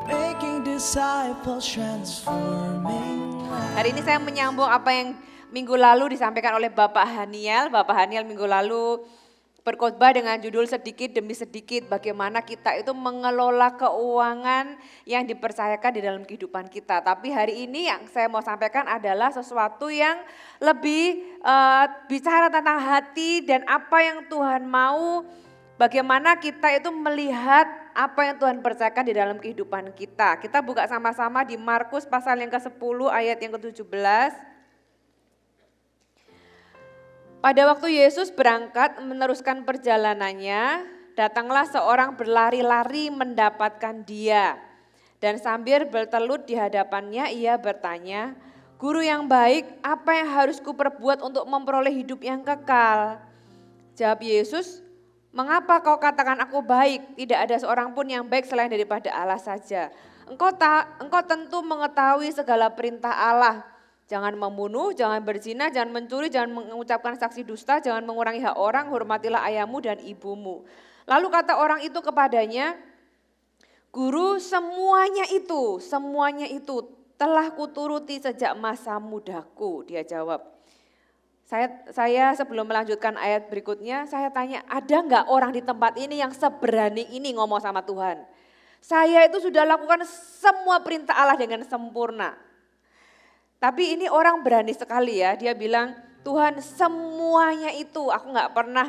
making disciples, transforming lives. Hari ini saya menyambung apa yang minggu lalu disampaikan oleh Bapak Haniel. Bapak Haniel minggu lalu berkhotbah dengan judul sedikit demi sedikit bagaimana kita itu mengelola keuangan yang dipercayakan di dalam kehidupan kita. Tapi hari ini yang saya mau sampaikan adalah sesuatu yang lebih bicara tentang hati dan apa yang Tuhan mau, bagaimana kita itu melihat apa yang Tuhan percayakan di dalam kehidupan kita. Kita buka sama-sama di Markus pasal yang ke-10 ayat yang ke-17. Pada waktu Yesus berangkat meneruskan perjalanannya, datanglah seorang berlari-lari mendapatkan dia. Dan sambil bertelut di hadapannya ia bertanya, "Guru yang baik, apa yang harus kuperbuat untuk memperoleh hidup yang kekal?" Jawab Yesus, "Mengapa kau katakan aku baik? Tidak ada seorang pun yang baik selain daripada Allah saja. Engkau tentu mengetahui segala perintah Allah. Jangan membunuh, jangan berzina, jangan mencuri, jangan mengucapkan saksi dusta, jangan mengurangi hak orang, hormatilah ayahmu dan ibumu." Lalu kata orang itu kepadanya, "Guru, semuanya itu telah kuturuti sejak masa mudaku." Dia jawab. Saya sebelum melanjutkan ayat berikutnya, saya tanya, ada enggak orang di tempat ini yang seberani ini ngomong sama Tuhan? Saya itu sudah lakukan semua perintah Allah dengan sempurna. Tapi ini orang berani sekali ya, dia bilang, "Tuhan, semuanya itu aku nggak pernah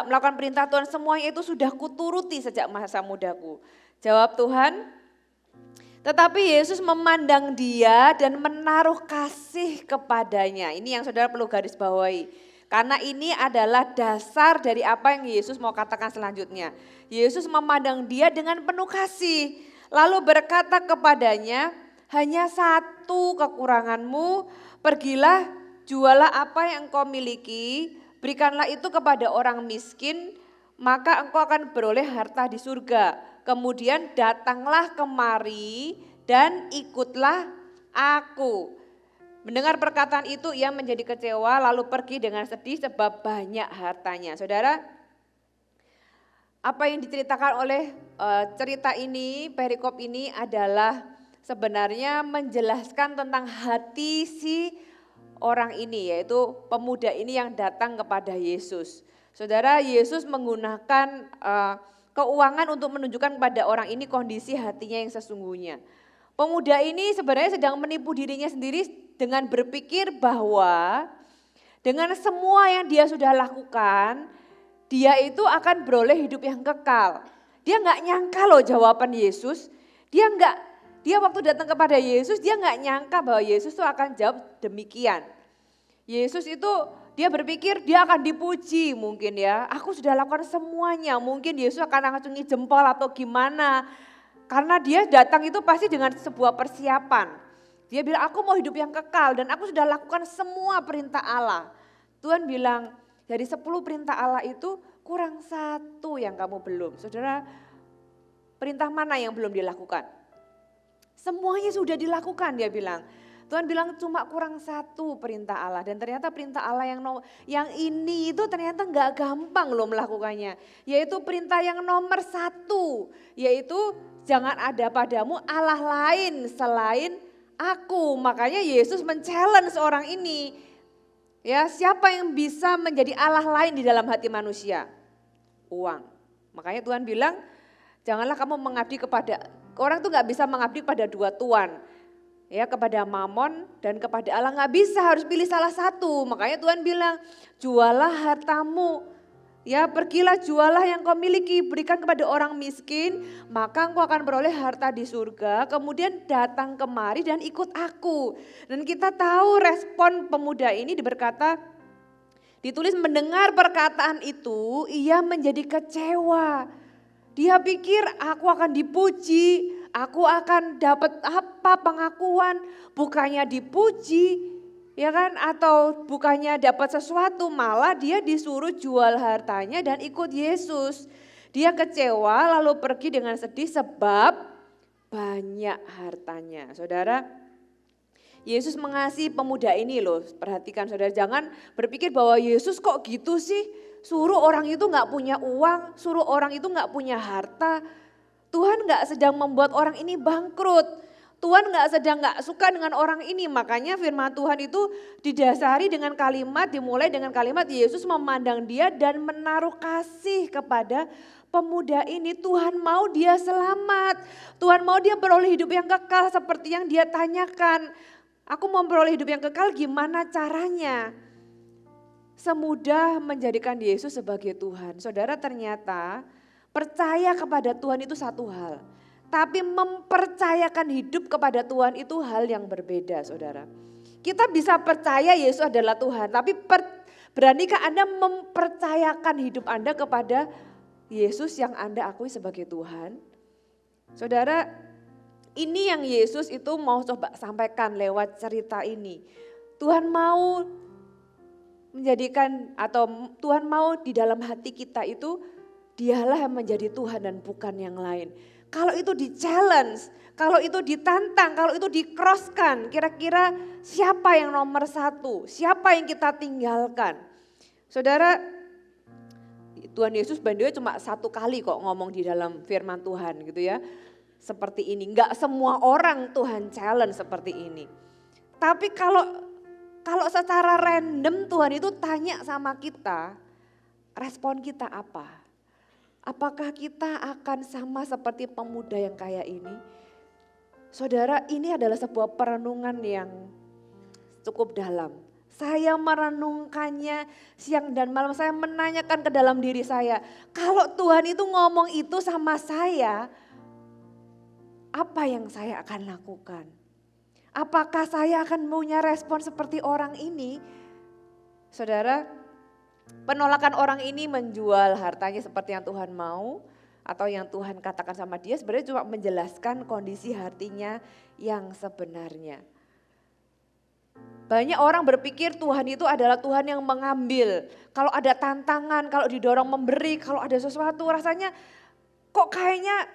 melakukan perintah Tuhan, semuanya itu sudah kuturuti sejak masa mudaku." Jawab Tuhan, tetapi Yesus memandang dia dan menaruh kasih kepadanya. Ini yang saudara perlu garis bawahi. Karena ini adalah dasar dari apa yang Yesus mau katakan selanjutnya. Yesus memandang dia dengan penuh kasih. Lalu berkata kepadanya, "Hanya satu kekuranganmu, pergilah jualah apa yang engkau miliki, berikanlah itu kepada orang miskin, maka engkau akan beroleh harta di surga. Kemudian datanglah kemari dan ikutlah aku." Mendengar perkataan itu ia menjadi kecewa lalu pergi dengan sedih sebab banyak hartanya. Saudara, apa yang diceritakan oleh cerita ini, perikop ini adalah sebenarnya menjelaskan tentang hati si orang ini, yaitu pemuda ini yang datang kepada Yesus. Saudara, Yesus menggunakan keuangan untuk menunjukkan kepada orang ini kondisi hatinya yang sesungguhnya. Pemuda ini sebenarnya sedang menipu dirinya sendiri dengan berpikir bahwa dengan semua yang dia sudah lakukan, dia itu akan beroleh hidup yang kekal. Dia nggak nyangka loh jawaban Yesus. Dia waktu datang kepada Yesus, dia nggak nyangka bahwa Yesus itu akan jawab demikian. Yesus itu dia berpikir dia akan dipuji mungkin ya. Aku sudah lakukan semuanya, mungkin Yesus akan ngacungi jempol atau gimana. Karena dia datang itu pasti dengan sebuah persiapan. Dia bilang, "Aku mau hidup yang kekal dan aku sudah lakukan semua perintah Allah." Tuhan bilang, dari 10 perintah Allah itu kurang satu yang kamu belum. Saudara, perintah mana yang belum dilakukan? Semuanya sudah dilakukan, dia bilang. Tuhan bilang cuma kurang satu perintah Allah. Dan ternyata perintah Allah yang ini itu ternyata gak gampang loh melakukannya. Yaitu perintah yang nomor 1. Yaitu jangan ada padamu Allah lain selain aku. Makanya Yesus men-challenge orang ini. Ya, siapa yang bisa menjadi Allah lain di dalam hati manusia? Uang. Makanya Tuhan bilang, janganlah kamu mengabdi kepada, orang tuh gak bisa mengabdi pada dua tuan. Ya, kepada Mamon dan kepada Allah nggak bisa, harus pilih salah satu. Makanya Tuhan bilang, jualah hartamu. Ya, pergilah jualah yang kau miliki, berikan kepada orang miskin, maka engkau akan beroleh harta di surga. Kemudian datang kemari dan ikut aku. Dan kita tahu respon pemuda ini berkata, ditulis mendengar perkataan itu, ia menjadi kecewa. Dia pikir aku akan dipuji, aku akan dapat apa pengakuan, bukannya dipuji, ya kan? Atau bukannya dapat sesuatu, malah dia disuruh jual hartanya dan ikut Yesus. Dia kecewa lalu pergi dengan sedih sebab banyak hartanya. Saudara, Yesus mengasihi pemuda ini loh, perhatikan saudara, jangan berpikir bahwa Yesus kok gitu sih, suruh orang itu gak punya uang, suruh orang itu gak punya harta. Tuhan nggak sedang membuat orang ini bangkrut. Tuhan nggak suka dengan orang ini, makanya firman Tuhan itu didasari dengan kalimat, dimulai dengan kalimat Yesus memandang dia dan menaruh kasih kepada pemuda ini. Tuhan mau dia selamat, Tuhan mau dia beroleh hidup yang kekal seperti yang dia tanyakan. Aku mau beroleh hidup yang kekal, gimana caranya? Semudah menjadikan Yesus sebagai Tuhan. Saudara, ternyata percaya kepada Tuhan itu satu hal. Tapi mempercayakan hidup kepada Tuhan itu hal yang berbeda, saudara. Kita bisa percaya Yesus adalah Tuhan, tapi beranikah Anda mempercayakan hidup Anda kepada Yesus yang Anda akui sebagai Tuhan? Saudara, ini yang Yesus itu mau coba sampaikan lewat cerita ini. Tuhan mau menjadikan atau Tuhan mau di dalam hati kita itu dialah yang menjadi Tuhan dan bukan yang lain. Kalau itu di-challenge, kalau itu ditantang, kalau itu di-crosskan, kira-kira siapa yang nomor satu? Siapa yang kita tinggalkan? Saudara, Tuhan Yesus bandonya cuma satu kali kok ngomong di dalam firman Tuhan gitu ya. Seperti ini, enggak semua orang Tuhan challenge seperti ini. Tapi kalau secara random Tuhan itu tanya sama kita, respon kita apa? Apakah kita akan sama seperti pemuda yang kaya ini? Saudara, ini adalah sebuah perenungan yang cukup dalam. Saya merenungkannya siang dan malam, saya menanyakan ke dalam diri saya. Kalau Tuhan itu ngomong itu sama saya, apa yang saya akan lakukan? Apakah saya akan punya respon seperti orang ini? Saudara, penolakan orang ini menjual hartanya seperti yang Tuhan mau atau yang Tuhan katakan sama dia sebenarnya cuma menjelaskan kondisi hatinya yang sebenarnya. Banyak orang berpikir Tuhan itu adalah Tuhan yang mengambil. Kalau ada tantangan, kalau didorong memberi, kalau ada sesuatu rasanya kok kayaknya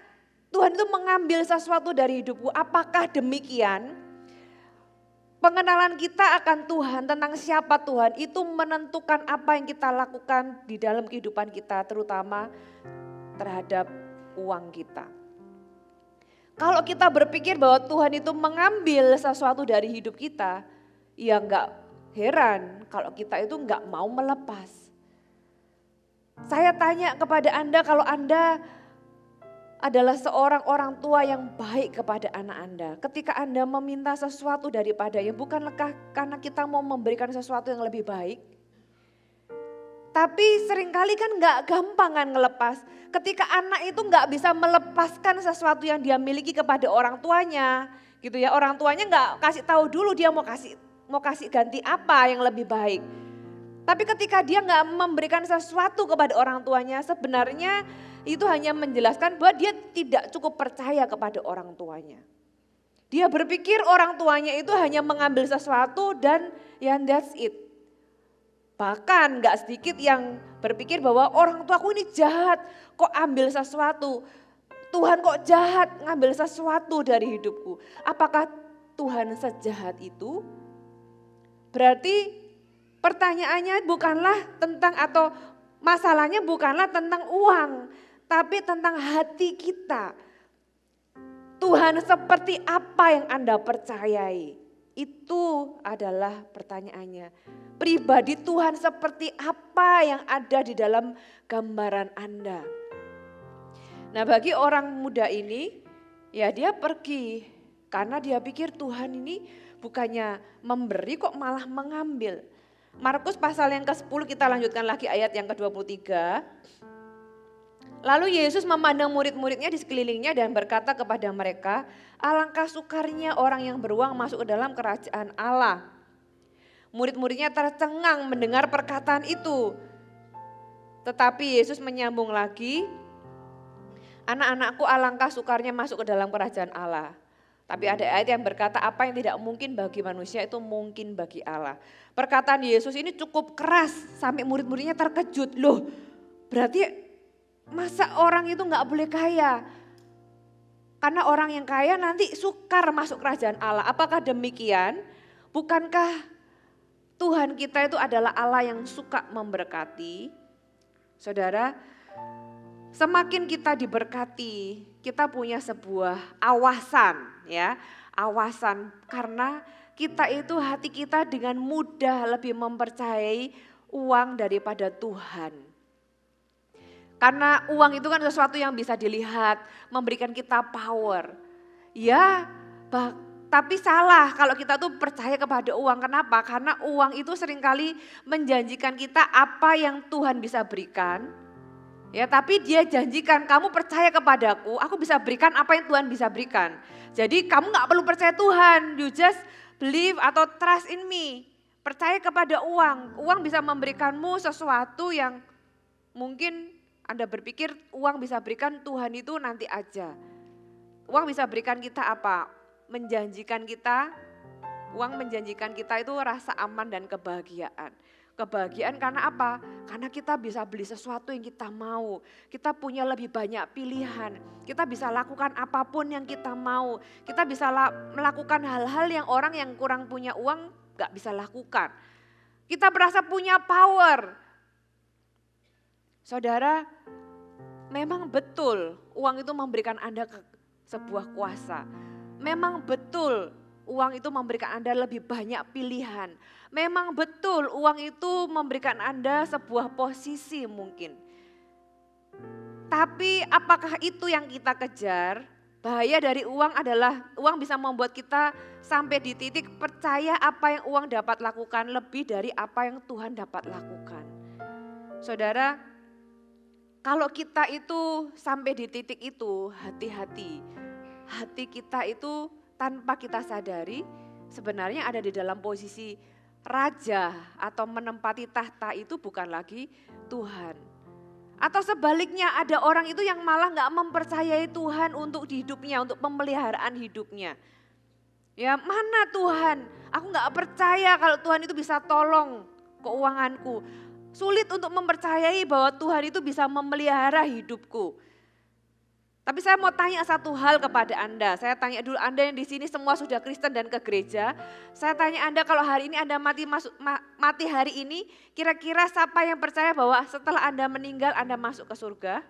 Tuhan itu mengambil sesuatu dari hidupku. Apakah demikian? Pengenalan kita akan Tuhan, tentang siapa Tuhan, itu menentukan apa yang kita lakukan di dalam kehidupan kita, terutama terhadap uang kita. Kalau kita berpikir bahwa Tuhan itu mengambil sesuatu dari hidup kita, ya enggak heran kalau kita itu enggak mau melepas. Saya tanya kepada Anda, kalau Anda adalah seorang orang tua yang baik kepada anak Anda. Ketika Anda meminta sesuatu daripadanya, bukankah karena kita mau memberikan sesuatu yang lebih baik? Tapi seringkali kan gak gampang kan ngelepas. Ketika anak itu gak bisa melepaskan sesuatu yang dia miliki kepada orang tuanya. Gitu ya, orang tuanya gak kasih tahu dulu dia mau kasih ganti apa yang lebih baik. Tapi ketika dia gak memberikan sesuatu kepada orang tuanya, sebenarnya itu hanya menjelaskan bahwa dia tidak cukup percaya kepada orang tuanya. Dia berpikir orang tuanya itu hanya mengambil sesuatu dan that's it. Bahkan gak sedikit yang berpikir bahwa orang tuaku ini jahat, kok ambil sesuatu. Tuhan kok jahat ngambil sesuatu dari hidupku. Apakah Tuhan sejahat itu? Berarti pertanyaannya bukanlah tentang atau masalahnya bukanlah tentang uang, tapi tentang hati kita. Tuhan seperti apa yang Anda percayai? Itu adalah pertanyaannya. Pribadi Tuhan seperti apa yang ada di dalam gambaran Anda? Nah, bagi orang muda ini, ya dia pergi karena dia pikir Tuhan ini bukannya memberi kok malah mengambil. Markus pasal yang ke-10 kita lanjutkan lagi ayat yang ke-23. Lalu Yesus memandang murid-muridnya di sekelilingnya dan berkata kepada mereka, alangkah sukarnya orang yang beruang masuk ke dalam kerajaan Allah. Murid-muridnya tercengang mendengar perkataan itu. Tetapi Yesus menyambung lagi, anak-anakku alangkah sukarnya masuk ke dalam kerajaan Allah. Tapi ada ayat yang berkata apa yang tidak mungkin bagi manusia itu mungkin bagi Allah. Perkataan Yesus ini cukup keras sampai murid-muridnya terkejut. Loh, berarti masa orang itu gak boleh kaya? Karena orang yang kaya nanti sukar masuk kerajaan Allah. Apakah demikian? Bukankah Tuhan kita itu adalah Allah yang suka memberkati? Saudara, semakin kita diberkati, kita punya sebuah awasan ya, awasan karena kita itu hati kita dengan mudah lebih mempercayai uang daripada Tuhan. Karena uang itu kan sesuatu yang bisa dilihat, memberikan kita power. Ya, tapi salah kalau kita tuh percaya kepada uang. Kenapa? Karena uang itu seringkali menjanjikan kita apa yang Tuhan bisa berikan. Ya, tapi dia janjikan kamu percaya kepadaku, aku bisa berikan apa yang Tuhan bisa berikan. Jadi kamu gak perlu percaya Tuhan, you just believe atau trust in me. Percaya kepada uang. Uang bisa memberikanmu sesuatu yang mungkin Anda berpikir uang bisa berikan Tuhan itu nanti aja. Uang bisa berikan kita apa? Uang menjanjikan kita itu rasa aman dan kebahagiaan. Kebahagiaan karena apa? Karena kita bisa beli sesuatu yang kita mau. Kita punya lebih banyak pilihan. Kita bisa lakukan apapun yang kita mau. Kita bisa melakukan hal-hal yang orang yang kurang punya uang gak bisa lakukan. Kita merasa punya power. Saudara, memang betul uang itu memberikan Anda sebuah kuasa. Memang betul uang itu memberikan Anda lebih banyak pilihan. Memang betul uang itu memberikan Anda sebuah posisi mungkin. Tapi apakah itu yang kita kejar? Bahaya dari uang adalah uang bisa membuat kita sampai di titik percaya apa yang uang dapat lakukan lebih dari apa yang Tuhan dapat lakukan. Saudara, kalau kita itu sampai di titik itu, hati-hati. Hati kita itu tanpa kita sadari sebenarnya ada di dalam posisi raja atau menempati tahta itu bukan lagi Tuhan. Atau sebaliknya ada orang itu yang malah gak mempercayai Tuhan untuk hidupnya, untuk pemeliharaan hidupnya. Ya mana Tuhan, aku gak percaya kalau Tuhan itu bisa tolong keuanganku. Sulit untuk mempercayai bahwa Tuhan itu bisa memelihara hidupku. Tapi saya mau tanya satu hal kepada Anda. Saya tanya dulu Anda yang di sini semua sudah Kristen dan ke gereja. Saya tanya Anda kalau hari ini Anda mati hari ini, kira-kira siapa yang percaya bahwa setelah Anda meninggal Anda masuk ke surga?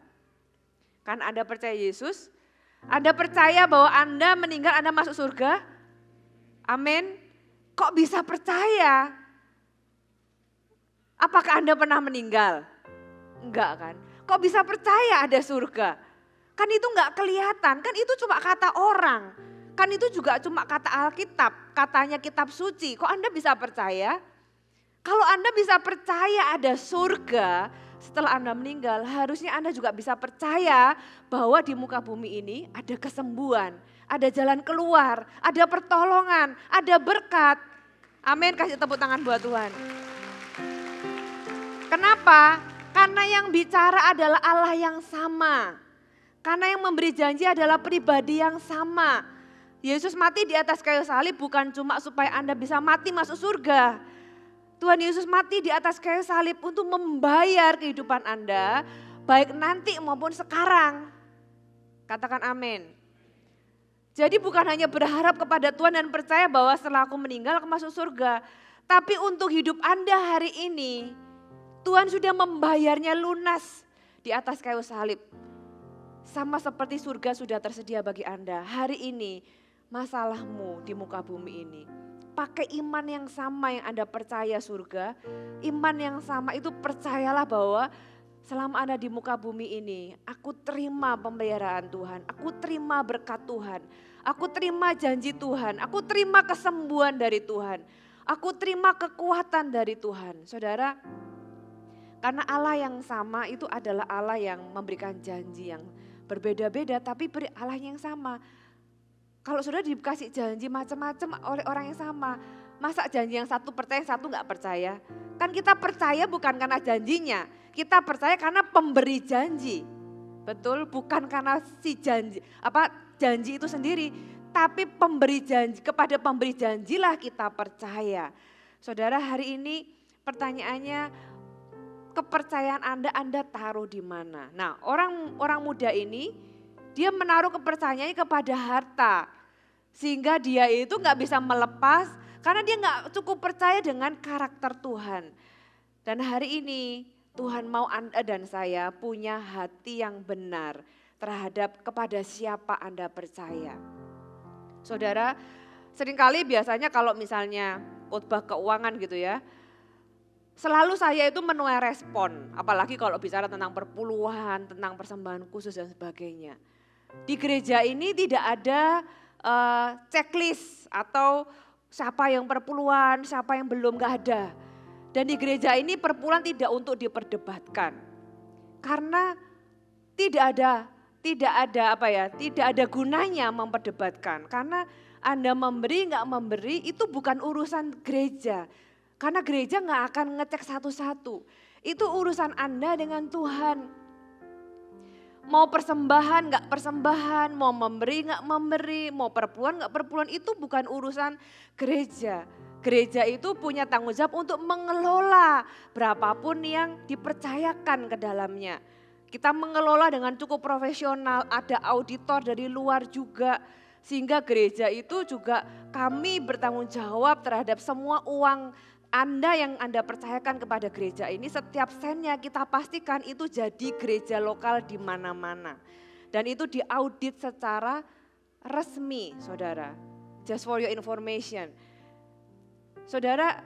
Kan Anda percaya Yesus? Anda percaya bahwa Anda meninggal Anda masuk surga? Amin. Kok bisa percaya? Apakah Anda pernah meninggal? Enggak kan? Kok bisa percaya ada surga? Kan itu enggak kelihatan, kan itu cuma kata orang. Kan itu juga cuma kata Alkitab, katanya kitab suci. Kok Anda bisa percaya? Kalau Anda bisa percaya ada surga setelah Anda meninggal, harusnya Anda juga bisa percaya bahwa di muka bumi ini ada kesembuhan, ada jalan keluar, ada pertolongan, ada berkat. Amin, kasih tepuk tangan buat Tuhan. Kenapa? Karena yang bicara adalah Allah yang sama. Karena yang memberi janji adalah pribadi yang sama. Yesus mati di atas kayu salib bukan cuma supaya Anda bisa mati masuk surga. Tuhan Yesus mati di atas kayu salib untuk membayar kehidupan Anda, baik nanti maupun sekarang. Katakan amin. Jadi bukan hanya berharap kepada Tuhan dan percaya bahwa setelah aku meninggal aku masuk surga. Tapi untuk hidup Anda hari ini, Tuhan sudah membayarnya lunas di atas kayu salib. Sama seperti surga sudah tersedia bagi Anda. Hari ini masalahmu di muka bumi ini. Pakai iman yang sama yang Anda percaya surga. Iman yang sama itu percayalah bahwa selama Anda di muka bumi ini, aku terima pemeliharaan Tuhan. Aku terima berkat Tuhan. Aku terima janji Tuhan. Aku terima kesembuhan dari Tuhan. Aku terima kekuatan dari Tuhan. Saudara, karena Allah yang sama itu adalah Allah yang memberikan janji yang berbeda-beda tapi beri Allah yang sama. Kalau sudah dikasih janji macam-macam oleh orang yang sama, masa janji yang satu percaya, yang satu nggak percaya? Kan kita percaya bukan karena janjinya, kita percaya karena pemberi janji. Betul, bukan karena si janji itu sendiri, tapi pemberi janji, kepada pemberi janjilah kita percaya. Saudara, hari ini pertanyaannya, kepercayaan Anda taruh di mana? Nah, orang muda ini dia menaruh kepercayaannya kepada harta. Sehingga dia itu gak bisa melepas karena dia gak cukup percaya dengan karakter Tuhan. Dan hari ini Tuhan mau Anda dan saya punya hati yang benar. terhadap kepada siapa Anda percaya. Saudara, seringkali biasanya kalau misalnya khotbah keuangan gitu ya, selalu saya itu menuai respon, apalagi kalau bicara tentang perpuluhan, tentang persembahan khusus dan sebagainya. Di gereja ini tidak ada checklist atau siapa yang perpuluhan, siapa yang belum, gak ada. Dan di gereja ini perpuluhan tidak untuk diperdebatkan. Karena tidak ada gunanya memperdebatkan. Karena Anda memberi nggak memberi itu bukan urusan gereja. Karena gereja nggak akan ngecek satu-satu. Itu urusan Anda dengan Tuhan. Mau persembahan nggak persembahan, mau memberi nggak memberi, mau perpuluhan nggak perpuluhan, itu bukan urusan gereja. Gereja itu punya tanggung jawab untuk mengelola berapapun yang dipercayakan ke dalamnya. Kita mengelola dengan cukup profesional, ada auditor dari luar juga. Sehingga gereja itu juga kami bertanggung jawab terhadap semua uang Anda yang Anda percayakan kepada gereja ini, setiap sennya kita pastikan itu jadi gereja lokal di mana-mana. Dan itu diaudit secara resmi, saudara. Just for your information. Saudara,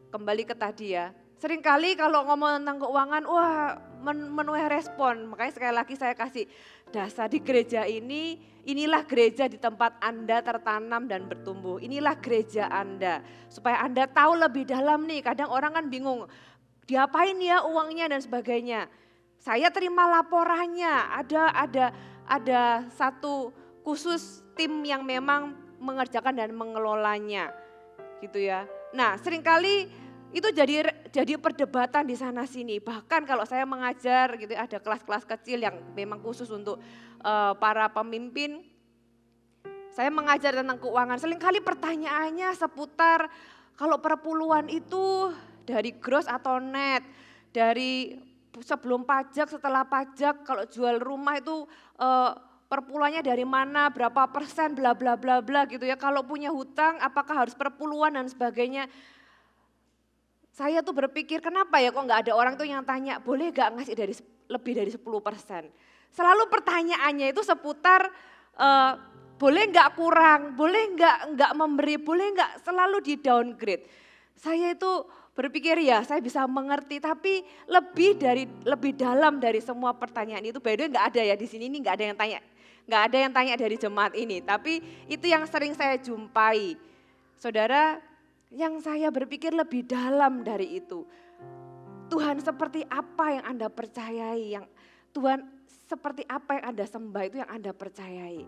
kembali ke tadi ya. Seringkali kalau ngomong tentang keuangan, wah menuai respon. Makanya sekali lagi saya kasih dasar di gereja ini, inilah gereja di tempat Anda tertanam dan bertumbuh. Inilah gereja Anda. Supaya Anda tahu lebih dalam nih, kadang orang kan bingung, diapain ya uangnya dan sebagainya. Saya terima laporannya, ada satu khusus tim yang memang mengerjakan dan mengelolanya. Gitu ya. Nah, seringkali itu jadi perdebatan di sana sini. Bahkan kalau saya mengajar gitu ada kelas-kelas kecil yang memang khusus untuk para pemimpin. Saya mengajar tentang keuangan. Seringkali pertanyaannya seputar kalau perpuluhan itu dari gross atau net, dari sebelum pajak, setelah pajak, kalau jual rumah itu perpuluhannya dari mana, berapa persen, bla bla bla bla gitu ya. Kalau punya hutang apakah harus perpuluhan dan sebagainya. Saya tuh berpikir kenapa ya kok nggak ada orang tuh yang tanya boleh gak ngasih lebih dari 10%. Selalu pertanyaannya itu seputar boleh nggak kurang, boleh nggak memberi, boleh nggak selalu di downgrade. Saya itu berpikir ya saya bisa mengerti tapi lebih dalam dari semua pertanyaan itu. By the way nggak ada ya di sini, ini nggak ada yang tanya. Nggak ada yang tanya dari jemaat ini, tapi itu yang sering saya jumpai. Saudara, yang saya berpikir lebih dalam dari itu. Tuhan seperti apa yang Anda percayai, Tuhan seperti apa yang Anda sembah itu yang Anda percayai.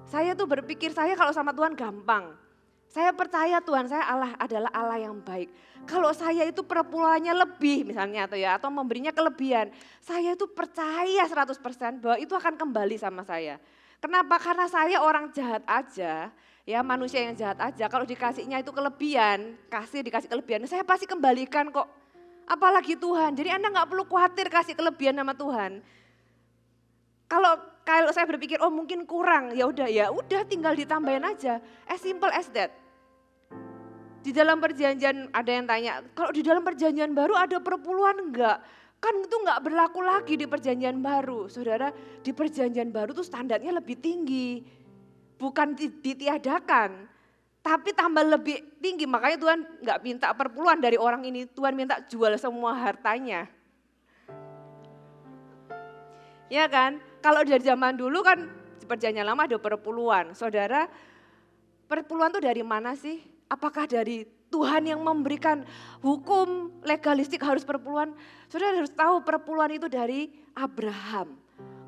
Saya tuh berpikir saya kalau sama Tuhan gampang. Saya percaya Tuhan saya adalah Allah yang baik. Kalau saya itu perpuluhannya lebih misalnya atau memberinya kelebihan, saya itu percaya 100% bahwa itu akan kembali sama saya. Kenapa? Karena saya orang jahat aja, ya manusia yang jahat aja. Kalau dikasihnya itu kelebihan, dikasih kelebihan, saya pasti kembalikan kok. Apalagi Tuhan. Jadi Anda nggak perlu khawatir kasih kelebihan sama Tuhan. Kalau saya berpikir oh mungkin kurang, ya udah tinggal ditambahin aja. As simple as that. Di dalam perjanjian ada yang tanya, kalau di dalam perjanjian baru ada perpuluhan enggak? Kan itu enggak berlaku lagi di perjanjian baru. Saudara, di perjanjian baru tuh standarnya lebih tinggi. Bukan ditiadakan, tapi tambah lebih tinggi. Makanya Tuhan enggak minta perpuluhan dari orang ini, Tuhan minta jual semua hartanya. Ya kan? Kalau dari zaman dulu kan di perjanjian lama ada perpuluhan. Saudara, perpuluhan itu dari mana sih? Apakah dari Tuhan yang memberikan hukum legalistik harus perpuluhan? Saudara harus tahu perpuluhan itu dari Abraham.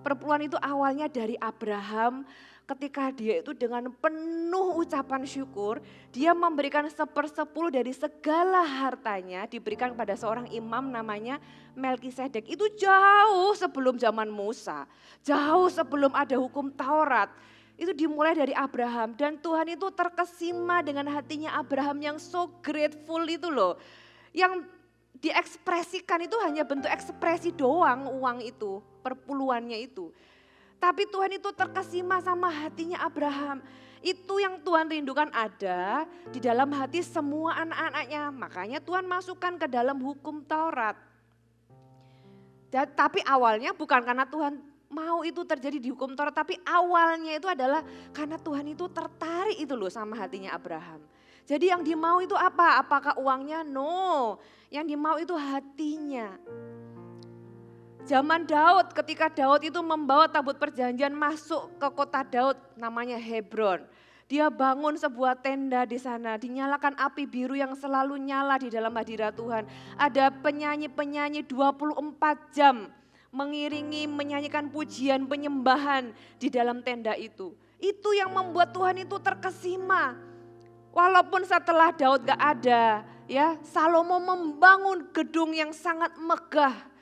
Perpuluhan itu awalnya dari Abraham ketika dia itu dengan penuh ucapan syukur, dia memberikan 1/10 dari segala hartanya diberikan kepada seorang imam namanya Melkisedek. Itu jauh sebelum zaman Musa, jauh sebelum ada hukum Taurat. Itu dimulai dari Abraham dan Tuhan itu terkesima dengan hatinya Abraham yang so grateful itu loh. Yang diekspresikan itu hanya bentuk ekspresi doang uang itu, perpuluhannya itu. Tapi Tuhan itu terkesima sama hatinya Abraham. Itu yang Tuhan rindukan ada di dalam hati semua anak-anaknya. Makanya Tuhan masukkan ke dalam hukum Taurat. Tapi awalnya bukan karena Tuhan mau itu terjadi di hukum Taurat, tapi awalnya itu adalah karena Tuhan itu tertarik itu loh sama hatinya Abraham. Jadi yang dimau itu apa? Apakah uangnya? No, yang dimau itu hatinya. Zaman Daud, ketika Daud itu membawa tabut perjanjian masuk ke kota Daud namanya Hebron. Dia bangun sebuah tenda di sana, dinyalakan api biru yang selalu nyala di dalam hadirat Tuhan. Ada penyanyi-penyanyi 24 jam mengiringi, menyanyikan pujian, penyembahan di dalam tenda itu. Itu yang membuat Tuhan itu terkesima. Walaupun setelah Daud gak ada, ya Salomo membangun gedung yang sangat megah.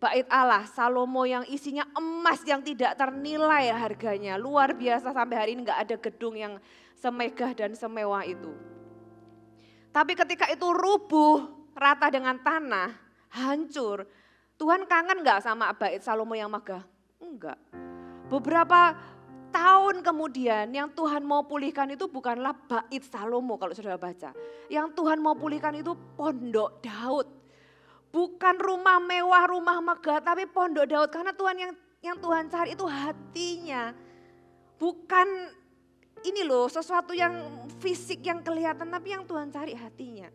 Bait Allah, Salomo yang isinya emas yang tidak ternilai harganya. Luar biasa, sampai hari ini gak ada gedung yang semegah dan semewah itu. Tapi ketika itu rubuh, rata dengan tanah, hancur. Tuhan kangen gak sama bait Salomo yang megah? Enggak. Beberapa tahun kemudian yang Tuhan mau pulihkan itu bukanlah bait Salomo kalau saudara baca. Yang Tuhan mau pulihkan itu pondok Daud. Bukan rumah mewah, rumah megah, tapi pondok Daud. Karena Tuhan yang Tuhan cari itu hatinya. Bukan ini loh sesuatu yang fisik yang kelihatan, tapi yang Tuhan cari hatinya.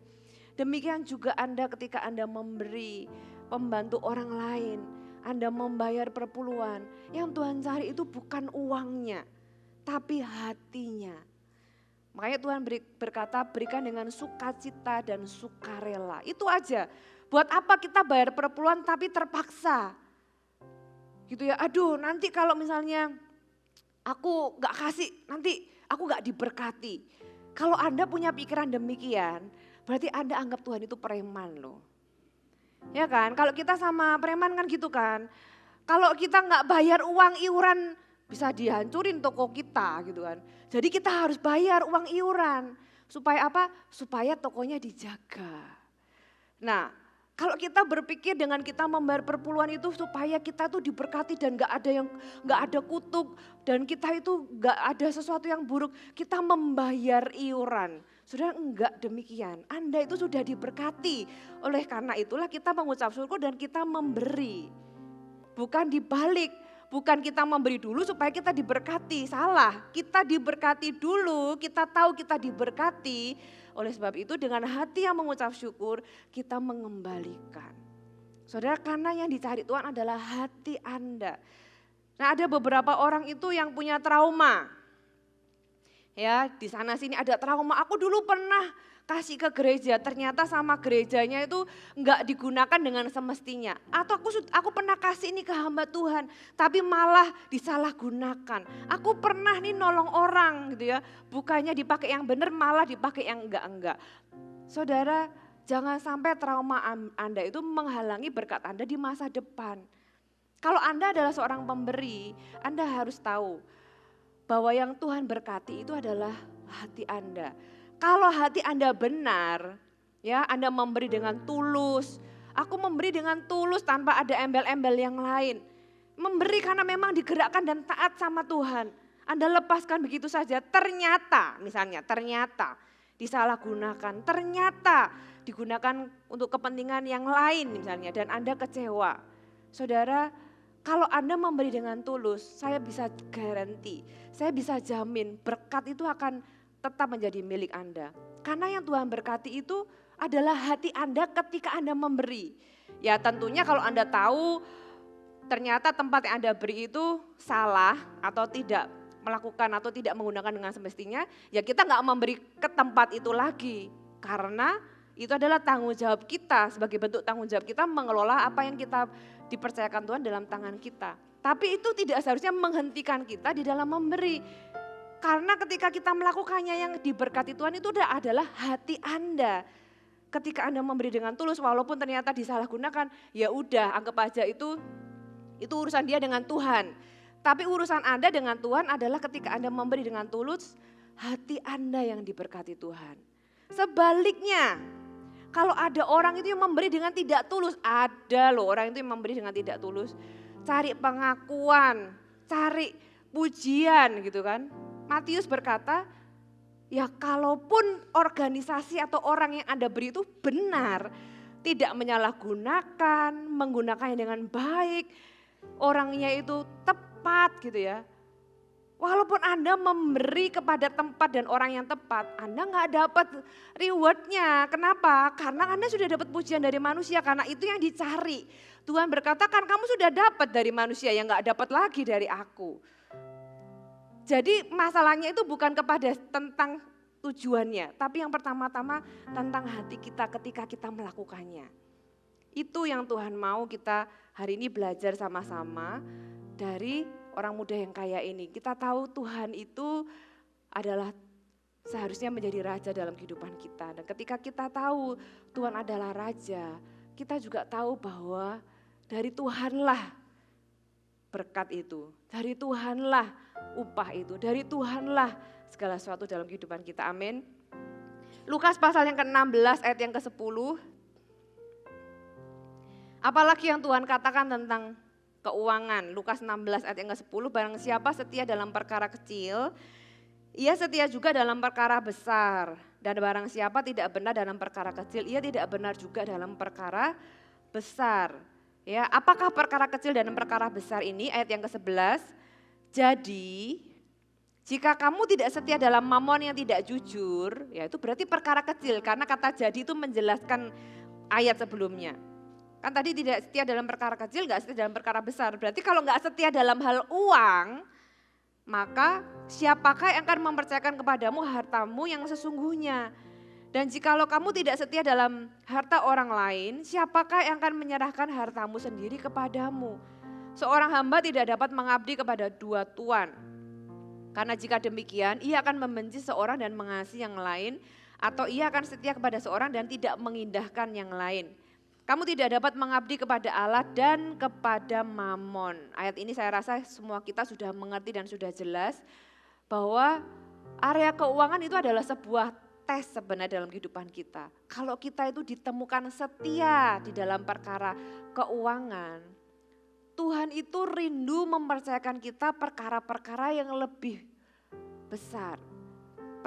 Demikian juga Anda ketika Anda memberi, membantu orang lain, Anda membayar perpuluhan. Yang Tuhan cari itu bukan uangnya, tapi hatinya. Makanya Tuhan berkata berikan dengan sukacita dan sukarela. Itu aja. Buat apa kita bayar perpuluhan tapi terpaksa? Gitu ya, aduh nanti kalau misalnya aku gak kasih, nanti aku gak diberkati. Kalau Anda punya pikiran demikian, berarti Anda anggap Tuhan itu preman loh. Ya kan, kalau kita sama preman kan gitu kan. Kalau kita gak bayar uang iuran, bisa dihancurin toko kita gitu kan. Jadi kita harus bayar uang iuran. Supaya apa? Supaya tokonya dijaga. Nah, kalau kita berpikir dengan kita membayar perpuluhan itu supaya kita tuh diberkati dan gak ada kutuk dan kita itu gak ada sesuatu yang buruk, kita membayar iuran. Saudara, enggak demikian. Anda itu sudah diberkati. Oleh karena itulah kita mengucap syukur dan kita memberi. Bukan dibalik. Bukan kita memberi dulu supaya kita diberkati, salah. Kita diberkati dulu, kita tahu kita diberkati. Oleh sebab itu dengan hati yang mengucap syukur kita mengembalikan. Saudara, karena yang dicari Tuhan adalah hati Anda. Nah, ada beberapa orang itu yang punya trauma. Ya, di sana sini ada trauma. Aku dulu pernah kasih ke gereja, ternyata sama gerejanya itu enggak digunakan dengan semestinya. Atau aku pernah kasih ini ke hamba Tuhan, tapi malah disalahgunakan. Aku pernah nih nolong orang gitu ya, bukannya dipakai yang benar malah dipakai yang enggak. Saudara, jangan sampai trauma Anda itu menghalangi berkat Anda di masa depan. Kalau Anda adalah seorang pemberi, Anda harus tahu bahwa yang Tuhan berkati itu adalah hati Anda. Kalau hati Anda benar, ya Anda memberi dengan tulus. Aku memberi dengan tulus tanpa ada embel-embel yang lain. Memberi karena memang digerakkan dan taat sama Tuhan. Anda lepaskan begitu saja, ternyata disalahgunakan, ternyata digunakan untuk kepentingan yang lain misalnya dan Anda kecewa. Saudara, kalau Anda memberi dengan tulus, saya bisa garansi, saya bisa jamin berkat itu akan tetap menjadi milik Anda. Karena yang Tuhan berkati itu adalah hati Anda ketika Anda memberi. Ya tentunya kalau Anda tahu ternyata tempat yang Anda beri itu salah atau tidak melakukan atau tidak menggunakan dengan semestinya, ya kita nggak memberi ke tempat itu lagi. Karena itu adalah tanggung jawab kita, sebagai bentuk tanggung jawab kita mengelola apa yang kita dipercayakan Tuhan dalam tangan kita. Tapi itu tidak seharusnya menghentikan kita di dalam memberi. Karena ketika kita melakukannya yang diberkati Tuhan itu adalah hati Anda. Ketika Anda memberi dengan tulus walaupun ternyata disalahgunakan, ya udah anggap aja itu urusan dia dengan Tuhan. Tapi urusan Anda dengan Tuhan adalah ketika Anda memberi dengan tulus, hati Anda yang diberkati Tuhan. Sebaliknya, kalau ada orang itu yang memberi dengan tidak tulus, ada loh orang itu yang memberi dengan tidak tulus. Cari pengakuan, cari pujian gitu kan. Matius berkata, ya kalaupun organisasi atau orang yang Anda beri itu benar, tidak menyalahgunakan, menggunakannya dengan baik, orangnya itu tepat gitu ya. Walaupun Anda memberi kepada tempat dan orang yang tepat, Anda nggak dapat rewardnya. Kenapa? Karena Anda sudah dapat pujian dari manusia, karena itu yang dicari. Tuhan berkata, kan kamu sudah dapat dari manusia, yang nggak dapat lagi dari aku. Jadi masalahnya itu bukan kepada tentang tujuannya, tapi yang pertama-tama tentang hati kita ketika kita melakukannya. Itu yang Tuhan mau kita hari ini belajar sama-sama dari orang muda yang kaya ini. Kita tahu Tuhan itu adalah seharusnya menjadi raja dalam kehidupan kita. Dan ketika kita tahu Tuhan adalah raja, kita juga tahu bahwa dari Tuhanlah berkat itu. Dari Tuhanlah upah itu. Dari Tuhanlah segala sesuatu dalam kehidupan kita. Amin. Lukas pasal yang ke-16 ayat yang ke-10. Apalagi yang Tuhan katakan tentang keuangan. Lukas 16 ayat yang ke-10, barang siapa setia dalam perkara kecil, ia setia juga dalam perkara besar. Dan barang siapa tidak benar dalam perkara kecil, ia tidak benar juga dalam perkara besar. Ya, apakah perkara kecil dan perkara besar ini? Ayat yang ke-11. Jadi, jika kamu tidak setia dalam mamon yang tidak jujur, ya itu berarti perkara kecil. Karena kata jadi itu menjelaskan ayat sebelumnya. Kan tadi tidak setia dalam perkara kecil, gak setia dalam perkara besar. Berarti kalau gak setia dalam hal uang, maka siapakah yang akan mempercayakan kepadamu hartamu yang sesungguhnya? Dan jikalau kamu tidak setia dalam harta orang lain, siapakah yang akan menyerahkan hartamu sendiri kepadamu? Seorang hamba tidak dapat mengabdi kepada dua tuan. Karena jika demikian, ia akan membenci seorang dan mengasihi yang lain, atau ia akan setia kepada seorang dan tidak mengindahkan yang lain. Kamu tidak dapat mengabdi kepada Allah dan kepada mamon. Ayat ini saya rasa semua kita sudah mengerti dan sudah jelas bahwa area keuangan itu adalah sebuah tes sebenarnya dalam kehidupan kita. Kalau kita itu ditemukan setia di dalam perkara keuangan, Tuhan itu rindu mempercayakan kita perkara-perkara yang lebih besar.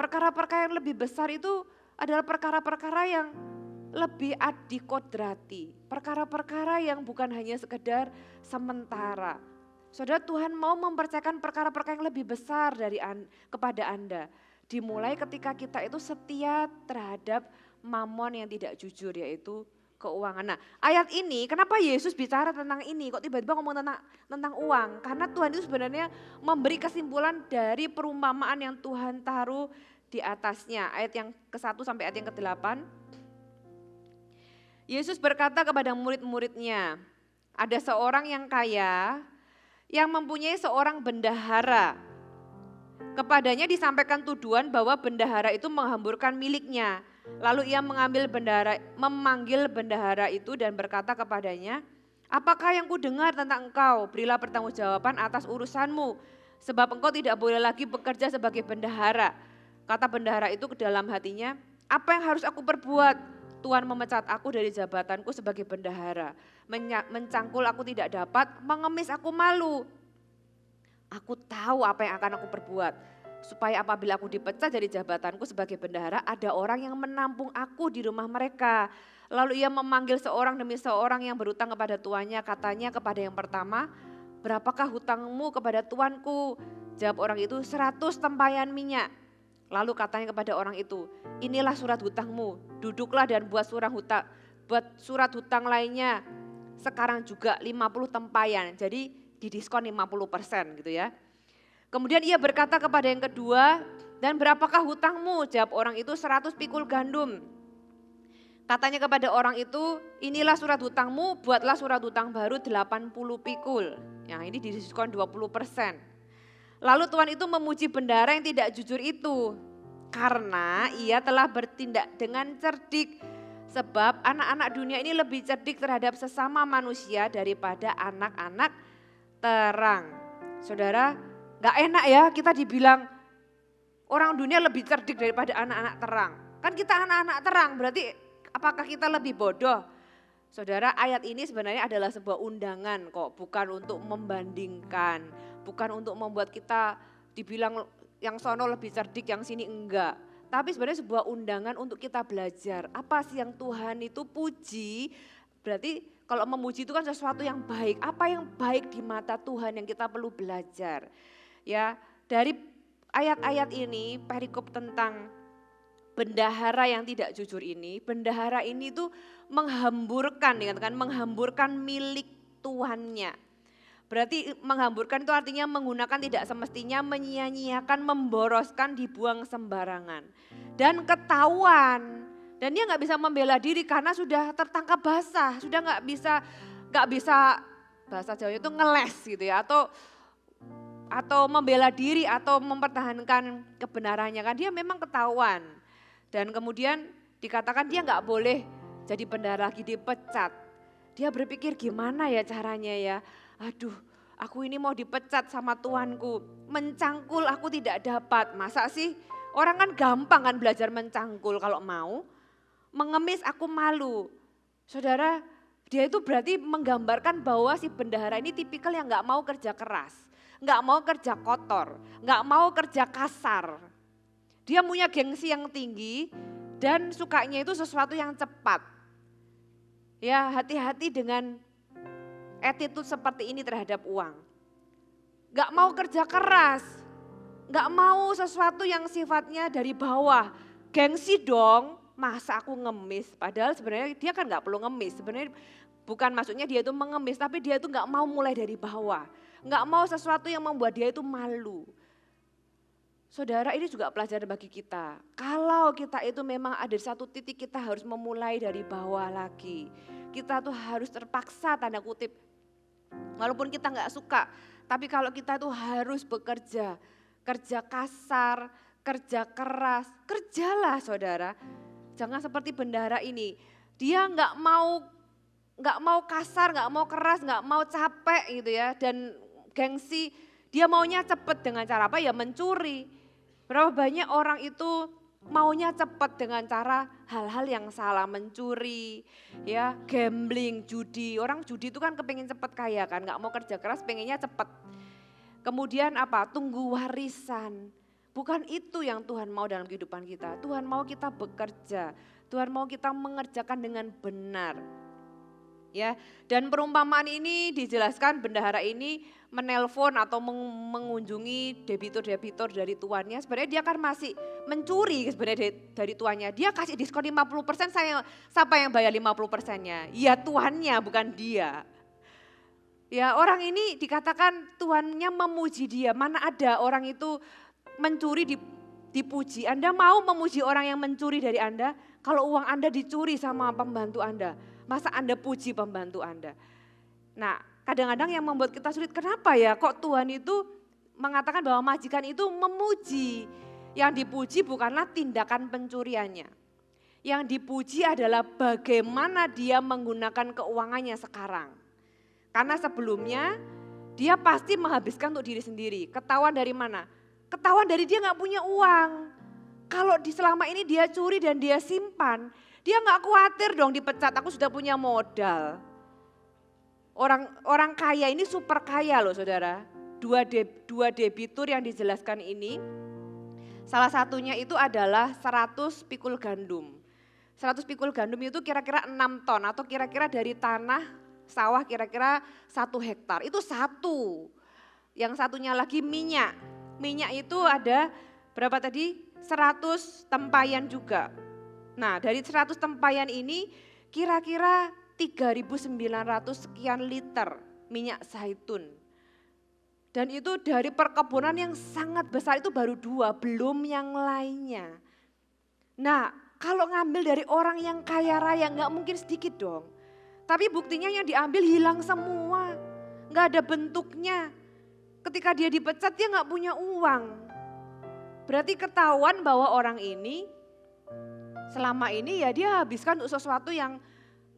Perkara-perkara yang lebih besar itu adalah perkara-perkara yang lebih adikodrati, perkara-perkara yang bukan hanya sekedar sementara. Saudara, Tuhan mau mempercayakan perkara-perkara yang lebih besar kepada Anda. Dimulai ketika kita itu setia terhadap mamon yang tidak jujur, yaitu keuangan. Nah, ayat ini kenapa Yesus bicara tentang ini? Kok tiba-tiba ngomong tentang uang? Karena Tuhan itu sebenarnya memberi kesimpulan dari perumpamaan yang Tuhan taruh di atasnya. Ayat yang ke-1 sampai ayat yang ke-8. Yesus berkata kepada murid-muridnya, ada seorang yang kaya yang mempunyai seorang bendahara. Kepadanya disampaikan tuduhan bahwa bendahara itu menghamburkan miliknya. Lalu ia memanggil bendahara itu dan berkata kepadanya, apakah yang kudengar tentang engkau? Berilah pertanggungjawaban atas urusanmu, sebab engkau tidak boleh lagi bekerja sebagai bendahara. Kata bendahara itu ke dalam hatinya, apa yang harus aku perbuat? Tuhan memecat aku dari jabatanku sebagai bendahara. Mencangkul aku tidak dapat, mengemis aku malu. Aku tahu apa yang akan aku perbuat. Supaya apabila aku dipecat dari jabatanku sebagai bendahara, ada orang yang menampung aku di rumah mereka. Lalu ia memanggil seorang demi seorang yang berutang kepada tuannya. Katanya kepada yang pertama, berapakah hutangmu kepada tuanku? Jawab orang itu, 100 tempayan minyak. Lalu katanya kepada orang itu, inilah surat hutangmu, duduklah dan buat surat hutang lainnya. Sekarang juga 50 tempayan, jadi didiskon 50% gitu ya. Kemudian ia berkata kepada yang kedua, dan berapakah hutangmu? Jawab orang itu 100 pikul gandum. Katanya kepada orang itu, inilah surat hutangmu, buatlah surat hutang baru 80 pikul. Yang ini didiskon 20%. Lalu Tuhan itu memuji bendahara yang tidak jujur itu. Karena ia telah bertindak dengan cerdik. Sebab anak-anak dunia ini lebih cerdik terhadap sesama manusia daripada anak-anak terang. Saudara, gak enak ya kita dibilang orang dunia lebih cerdik daripada anak-anak terang. Kan kita anak-anak terang, berarti apakah kita lebih bodoh? Saudara, ayat ini sebenarnya adalah sebuah undangan kok, bukan untuk membandingkan, bukan untuk membuat kita dibilang yang sono lebih cerdik, yang sini enggak. Tapi sebenarnya sebuah undangan untuk kita belajar, apa sih yang Tuhan itu puji, berarti Kalau memuji itu kan sesuatu yang baik. Apa yang baik di mata Tuhan yang kita perlu belajar. Ya, dari ayat-ayat ini, perikop tentang bendahara yang tidak jujur ini, bendahara ini tuh menghamburkan, dikatakan menghamburkan milik tuannya. Berarti menghamburkan itu artinya menggunakan tidak semestinya, menyia-nyiakan, memboroskan, dibuang sembarangan. Dan ketahuan, dan dia nggak bisa membela diri karena sudah tertangkap basah, sudah nggak bisa bahasa Jawa itu ngeles gitu ya, atau membela diri atau mempertahankan kebenarannya kan, dia memang ketahuan. Dan kemudian dikatakan dia nggak boleh jadi bendahara lagi, dipecat. Dia berpikir gimana ya caranya ya, aduh aku ini mau dipecat sama tuanku, mencangkul aku tidak dapat, masa sih orang kan gampang kan belajar mencangkul kalau mau, mengemis aku malu. Saudara, dia itu berarti menggambarkan bahwa si bendahara ini tipikal yang nggak mau kerja keras, nggak mau kerja kotor, nggak mau kerja kasar. Dia punya gengsi yang tinggi dan sukanya itu sesuatu yang cepat. Ya, hati-hati dengan attitude seperti ini terhadap uang. Gak mau kerja keras, gak mau sesuatu yang sifatnya dari bawah. Gengsi dong, masa aku ngemis. Padahal sebenarnya dia kan gak perlu ngemis. Sebenarnya bukan maksudnya dia itu mengemis, tapi dia itu gak mau mulai dari bawah. Gak mau sesuatu yang membuat dia itu malu. Saudara, ini juga pelajaran bagi kita. Kalau kita itu memang ada satu titik kita harus memulai dari bawah lagi. Kita tuh harus terpaksa tanda kutip. Walaupun kita nggak suka, tapi kalau kita tuh harus bekerja. Kerja kasar, kerja keras, kerjalah saudara. Jangan seperti bendahara ini. Dia nggak mau kasar, nggak mau keras, nggak mau capek gitu ya. Dan gengsi, dia maunya cepet dengan cara apa ya, mencuri. Berapa banyak orang itu maunya cepat dengan cara hal-hal yang salah, mencuri, ya, gambling, judi. Orang judi itu kan kepingin cepat kaya kan, nggak mau kerja keras, pengennya cepat. Kemudian apa? Tunggu warisan. Bukan itu yang Tuhan mau dalam kehidupan kita. Tuhan mau kita bekerja, Tuhan mau kita mengerjakan dengan benar. Ya, dan perumpamaan ini dijelaskan bendahara ini menelpon atau mengunjungi debitur-debitur dari tuannya. Sebenarnya dia kan masih mencuri sebenarnya dari tuannya. Dia kasih diskon 50%, siapa yang bayar 50%-nya? Ya tuannya, bukan dia. Ya, orang ini dikatakan tuannya memuji dia. Mana ada orang itu mencuri dipuji. Anda mau memuji orang yang mencuri dari Anda? Kalau uang Anda dicuri sama pembantu Anda, masa Anda puji pembantu Anda? Nah, kadang-kadang yang membuat kita sulit, kenapa ya kok Tuhan itu mengatakan bahwa majikan itu memuji. Yang dipuji bukanlah tindakan pencuriannya. Yang dipuji adalah bagaimana dia menggunakan keuangannya sekarang. Karena sebelumnya dia pasti menghabiskan untuk diri sendiri. Ketahuan dari mana? Ketahuan dari dia gak punya uang. Kalau selama ini dia curi dan dia simpan, dia gak khawatir dong dipecat, aku sudah punya modal. Orang kaya ini super kaya loh saudara. Dua debitur yang dijelaskan ini, salah satunya itu adalah 100 pikul gandum. 100 pikul gandum itu kira-kira 6 ton atau kira-kira dari tanah sawah kira-kira 1 hektar. Itu satu. Yang satunya lagi minyak. Minyak itu ada berapa tadi? 100 tempayan juga. Nah dari 100 tempayan ini kira-kira 3.900 sekian liter minyak zaitun. Dan itu dari perkebunan yang sangat besar, itu baru 2, belum yang lainnya. Nah kalau ngambil dari orang yang kaya raya nggak mungkin sedikit dong. Tapi buktinya yang diambil hilang semua, nggak ada bentuknya. Ketika dia dipecat dia nggak punya uang. Berarti ketahuan bahwa orang ini selama ini ya dia habiskan untuk sesuatu yang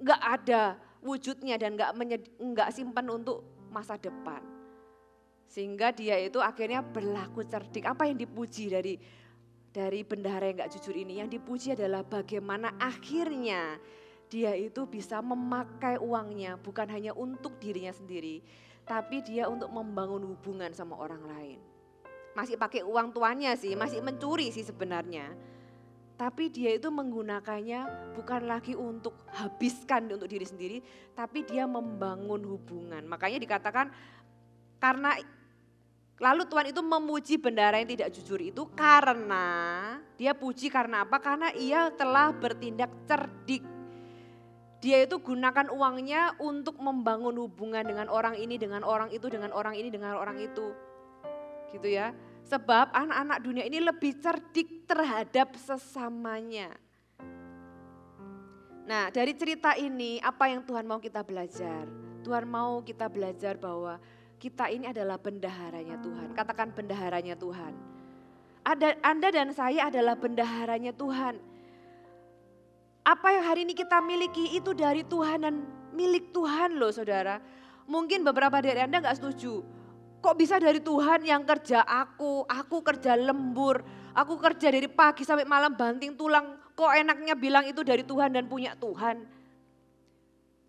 nggak ada wujudnya dan nggak simpan untuk masa depan. Sehingga dia itu akhirnya berlaku cerdik. Apa yang dipuji dari bendahara yang nggak jujur ini? Yang dipuji adalah bagaimana akhirnya dia itu bisa memakai uangnya bukan hanya untuk dirinya sendiri, tapi dia untuk membangun hubungan sama orang lain. Masih pakai uang tuannya sih, masih mencuri sih sebenarnya. Tapi dia itu menggunakannya bukan lagi untuk habiskan untuk diri sendiri, tapi dia membangun hubungan. Makanya dikatakan karena lalu Tuhan itu memuji bendahara yang tidak jujur itu karena dia puji karena apa? Karena ia telah bertindak cerdik. Dia itu gunakan uangnya untuk membangun hubungan dengan orang ini, dengan orang itu, dengan orang ini, dengan orang itu. Gitu ya. Sebab anak-anak dunia ini lebih cerdik terhadap sesamanya. Nah, dari cerita ini apa yang Tuhan mau kita belajar? Tuhan mau kita belajar bahwa kita ini adalah bendaharanya Tuhan. Katakan bendaharanya Tuhan. Anda dan saya adalah bendaharanya Tuhan. Apa yang hari ini kita miliki itu dari Tuhan dan milik Tuhan loh saudara. Mungkin beberapa dari Anda gak setuju. Kok bisa dari Tuhan yang kerja aku kerja lembur, aku kerja dari pagi sampai malam banting tulang. Kok enaknya bilang itu dari Tuhan dan punya Tuhan.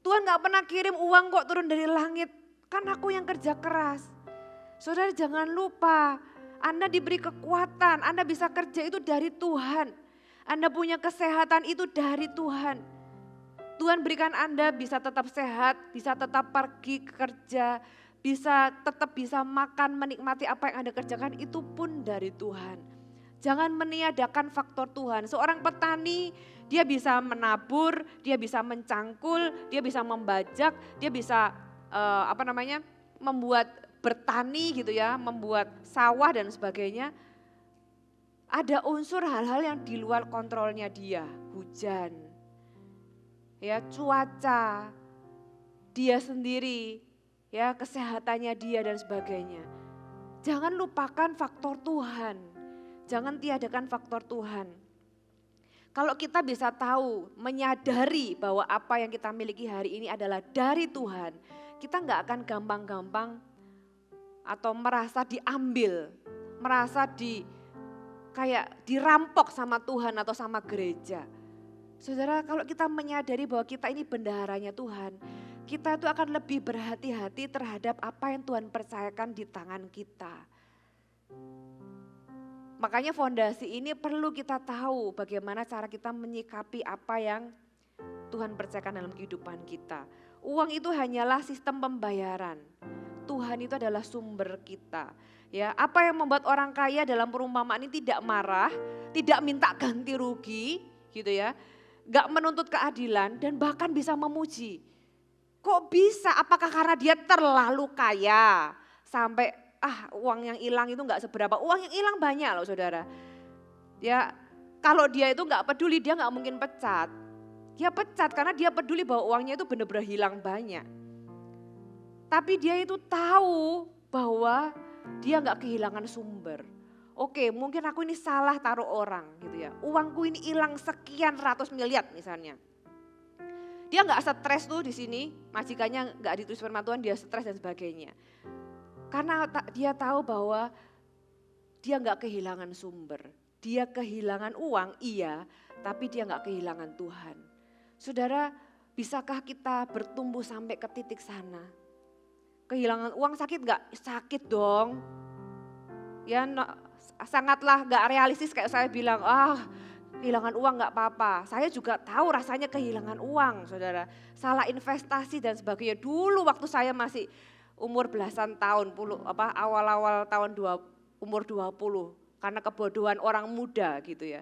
Tuhan gak pernah kirim uang kok turun dari langit, kan aku yang kerja keras. Saudara jangan lupa, Anda diberi kekuatan, Anda bisa kerja itu dari Tuhan. Anda punya kesehatan itu dari Tuhan. Tuhan berikan Anda bisa tetap sehat, bisa tetap pergi kerja, tetap bisa makan, menikmati apa yang Anda kerjakan, itu pun dari Tuhan. Jangan meniadakan faktor Tuhan. Seorang petani dia bisa menabur, dia bisa mencangkul, dia bisa membajak, dia bisa membuat bertani gitu ya, membuat sawah dan sebagainya. Ada unsur hal-hal yang di luar kontrolnya dia, hujan, ya cuaca, dia sendiri, ya kesehatannya dia dan sebagainya. Jangan lupakan faktor Tuhan, jangan tiadakan faktor Tuhan. Kalau kita bisa tahu, menyadari bahwa apa yang kita miliki hari ini adalah dari Tuhan, kita nggak akan gampang-gampang atau merasa diambil, merasa kayak dirampok sama Tuhan atau sama gereja. Saudara, kalau kita menyadari bahwa kita ini bendaharanya Tuhan, kita itu akan lebih berhati-hati terhadap apa yang Tuhan percayakan di tangan kita. Makanya fondasi ini perlu kita tahu bagaimana cara kita menyikapi apa yang Tuhan percayakan dalam kehidupan kita. Uang itu hanyalah sistem pembayaran. Tuhan itu adalah sumber kita. Ya, apa yang membuat orang kaya dalam perumpamaan ini tidak marah, tidak minta ganti rugi, gitu ya, gak menuntut keadilan dan bahkan bisa memuji. Kok bisa? Apakah karena dia terlalu kaya sampai uang yang hilang itu gak seberapa? Uang yang hilang banyak loh saudara. Ya, kalau dia itu gak peduli dia gak mungkin pecat. Dia pecat karena dia peduli bahwa uangnya itu benar-benar hilang banyak. Tapi dia itu tahu bahwa dia gak kehilangan sumber. Oke, mungkin aku ini salah taruh orang gitu ya. Uangku ini hilang sekian ratus miliar misalnya. Dia gak stres tuh di sini, majikannya gak ditulis firman Tuhan, dia stres dan sebagainya. Karena dia tahu bahwa dia gak kehilangan sumber. Dia kehilangan uang, iya, tapi dia gak kehilangan Tuhan. Saudara, bisakah kita bertumbuh sampai ke titik sana? Kehilangan uang sakit gak? Sakit dong. Ya sangatlah gak realistis kayak saya bilang, kehilangan uang gak apa-apa. Saya juga tahu rasanya kehilangan uang saudara. Salah investasi dan sebagainya. Dulu waktu saya masih umur belasan tahun, awal-awal tahun umur 20. Karena kebodohan orang muda gitu ya.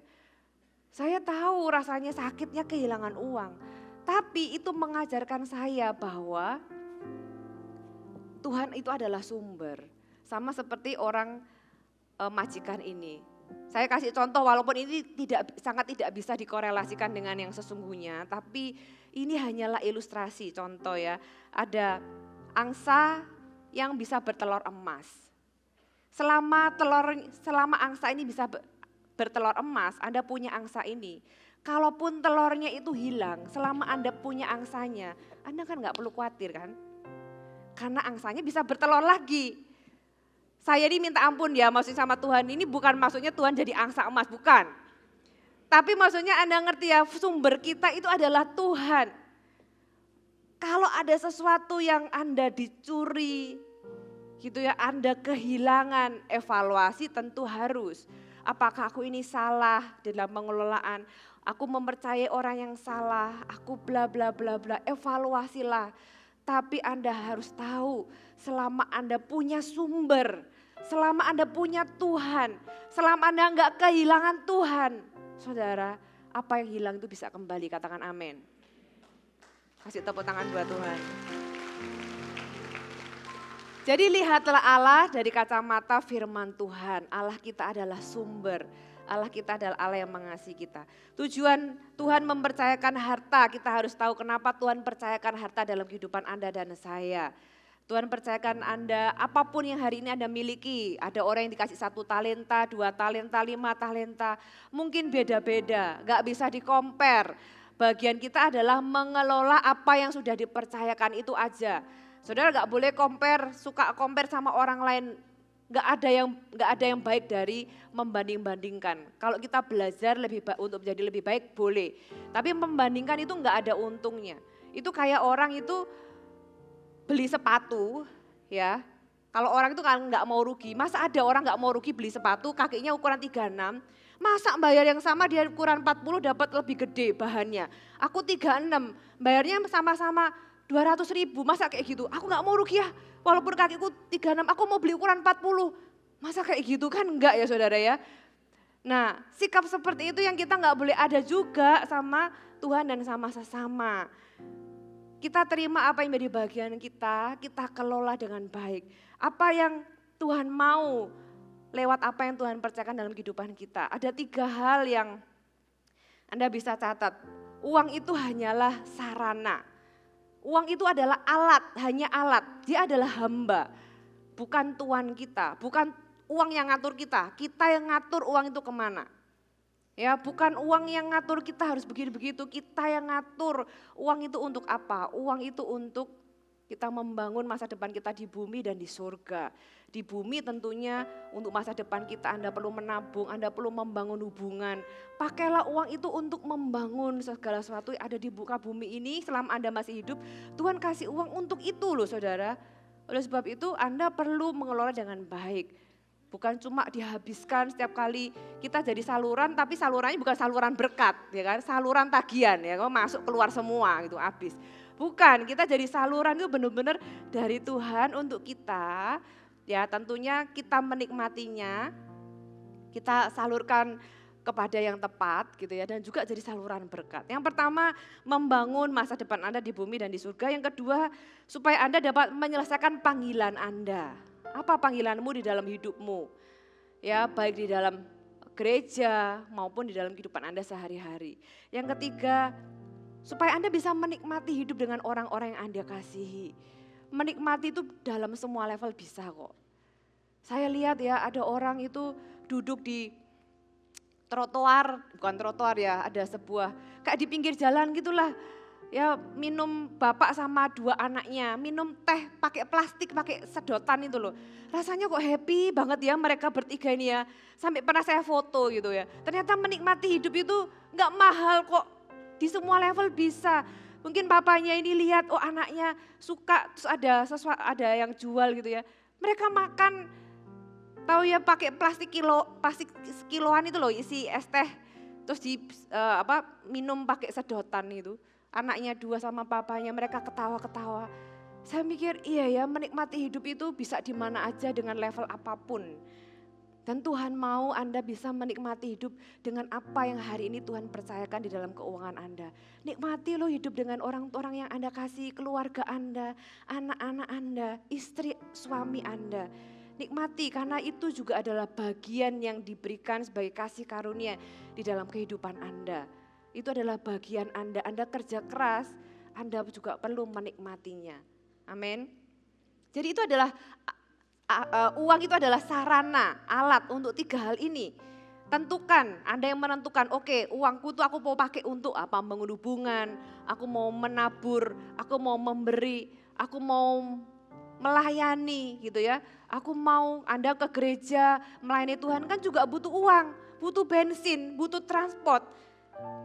Saya tahu rasanya sakitnya kehilangan uang. Tapi itu mengajarkan saya bahwa Tuhan itu adalah sumber. Sama seperti orang majikan ini. Saya kasih contoh walaupun ini sangat tidak bisa dikorelasikan dengan yang sesungguhnya. Tapi ini hanyalah ilustrasi contoh ya. Ada angsa yang bisa bertelur emas. Selama angsa ini bisa bertelur emas, Anda punya angsa ini. Kalaupun telurnya itu hilang, selama Anda punya angsanya, Anda kan gak perlu khawatir kan? Karena angsanya bisa bertelur lagi. Saya ini minta ampun ya maksudnya sama Tuhan, ini bukan maksudnya Tuhan jadi angsa emas, bukan. Tapi maksudnya Anda ngerti ya, sumber kita itu adalah Tuhan. Kalau ada sesuatu yang Anda dicuri, gitu ya, Anda kehilangan, evaluasi tentu harus. Apakah aku ini salah dalam pengelolaan? Aku mempercayai orang yang salah, aku bla bla bla bla, evaluasilah. Tapi Anda harus tahu, selama Anda punya sumber, selama Anda punya Tuhan, selama Anda enggak kehilangan Tuhan, saudara, apa yang hilang itu bisa kembali, katakan amin. Kasih tepuk tangan buat Tuhan. Jadi lihatlah Allah dari kacamata firman Tuhan. Allah kita adalah sumber. Allah kita adalah Allah yang mengasihi kita. Tujuan Tuhan mempercayakan harta, kita harus tahu kenapa Tuhan percayakan harta dalam kehidupan Anda dan saya. Tuhan percayakan Anda apapun yang hari ini Anda miliki. Ada orang yang dikasih 1 talenta, 2 talenta, 5 talenta. Mungkin beda-beda, gak bisa di-compare. Bagian kita adalah mengelola apa yang sudah dipercayakan itu aja. Saudara gak boleh suka compare sama orang lain. Gak ada yang baik dari membanding-bandingkan. Kalau kita belajar untuk menjadi lebih baik boleh. Tapi membandingkan itu gak ada untungnya. Itu kayak orang itu beli sepatu ya. Kalau orang itu kan gak mau rugi. Masa ada orang gak mau rugi beli sepatu kakinya ukuran 36. Masa bayar yang sama dia ukuran 40 dapat lebih gede bahannya. Aku 36 bayarnya sama-sama 200.000, masa kayak gitu? Aku gak mau rugi ya, walaupun kakiku 36, aku mau beli ukuran 40. Masa kayak gitu kan enggak ya saudara ya. Nah sikap seperti itu yang kita gak boleh ada juga sama Tuhan dan sama sesama. Kita terima apa yang menjadi bagian kita kelola dengan baik. Apa yang Tuhan mau lewat apa yang Tuhan percayakan dalam kehidupan kita. Ada 3 hal yang Anda bisa catat. Uang itu hanyalah sarana. Uang itu adalah alat, hanya alat. Dia adalah hamba, bukan tuan kita, bukan uang yang ngatur kita. Kita yang ngatur uang itu kemana. Ya, bukan uang yang ngatur kita harus begitu-begitu, kita yang ngatur uang itu untuk apa. Uang itu untuk kita membangun masa depan kita di bumi dan di surga. Di bumi tentunya untuk masa depan kita Anda perlu menabung, Anda perlu membangun hubungan. Pakailah uang itu untuk membangun segala sesuatu yang ada di muka bumi ini selama Anda masih hidup. Tuhan kasih uang untuk itu loh saudara. Oleh sebab itu Anda perlu mengelola dengan baik. Bukan cuma dihabiskan setiap kali kita jadi saluran, tapi salurannya bukan saluran berkat, ya kan? Saluran tagihan ya, masuk keluar semua itu habis. Bukan, kita jadi saluran itu benar-benar dari Tuhan untuk kita. Ya tentunya kita menikmatinya, kita salurkan kepada yang tepat gitu ya, dan juga jadi saluran berkat. Yang pertama membangun masa depan Anda di bumi dan di surga. Yang kedua supaya Anda dapat menyelesaikan panggilan Anda. Apa panggilanmu di dalam hidupmu? Ya baik di dalam gereja maupun di dalam kehidupan Anda sehari-hari. Yang ketiga supaya Anda bisa menikmati hidup dengan orang-orang yang Anda kasihi. Menikmati itu dalam semua level bisa kok. Saya lihat ya ada orang itu duduk di trotoar, bukan trotoar ya, ada sebuah kayak di pinggir jalan gitulah. Ya minum bapak sama 2 anaknya, minum teh pakai plastik, pakai sedotan itu loh. Rasanya kok happy banget ya mereka bertiga ini ya. Sampai pernah saya foto gitu ya. Ternyata menikmati hidup itu gak mahal kok, di semua level bisa. Mungkin papanya ini lihat, oh anaknya suka, terus ada yang jual gitu ya. Mereka makan, tahu ya pakai plastik kiloan itu loh isi es teh. Terus minum pakai sedotan itu. Anaknya 2 sama papanya, mereka ketawa-ketawa. Saya mikir iya ya menikmati hidup itu bisa di mana aja dengan level apapun. Dan Tuhan mau Anda bisa menikmati hidup dengan apa yang hari ini Tuhan percayakan di dalam keuangan Anda. Nikmati loh hidup dengan orang-orang yang Anda kasih, keluarga Anda, anak-anak Anda, istri, suami Anda. Nikmati karena itu juga adalah bagian yang diberikan sebagai kasih karunia di dalam kehidupan Anda. Itu adalah bagian Anda kerja keras, Anda juga perlu menikmatinya. Amin. Jadi itu adalah uang itu adalah sarana, alat untuk 3 hal ini. Tentukan, Anda yang menentukan, oke uangku tuh aku mau pakai untuk apa, membangun hubungan, aku mau menabur, aku mau memberi, aku mau melayani gitu ya. Aku mau Anda ke gereja melayani Tuhan kan juga butuh uang, butuh bensin, butuh transport.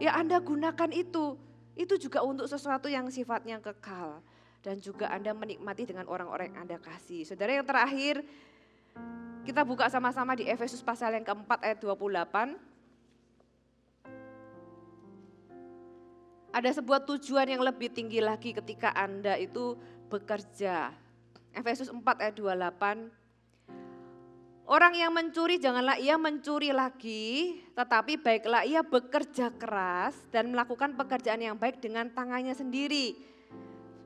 Ya Anda gunakan itu juga untuk sesuatu yang sifatnya kekal. Dan juga Anda menikmati dengan orang-orang yang Anda kasih. Saudara yang terakhir, Kita buka sama-sama di Efesus pasal yang keempat ayat 28. Ada sebuah tujuan yang lebih tinggi lagi ketika Anda itu bekerja. Efesus 4 ayat 28. Orang yang mencuri janganlah ia mencuri lagi, tetapi baiklah ia bekerja keras dan melakukan pekerjaan yang baik dengan tangannya sendiri.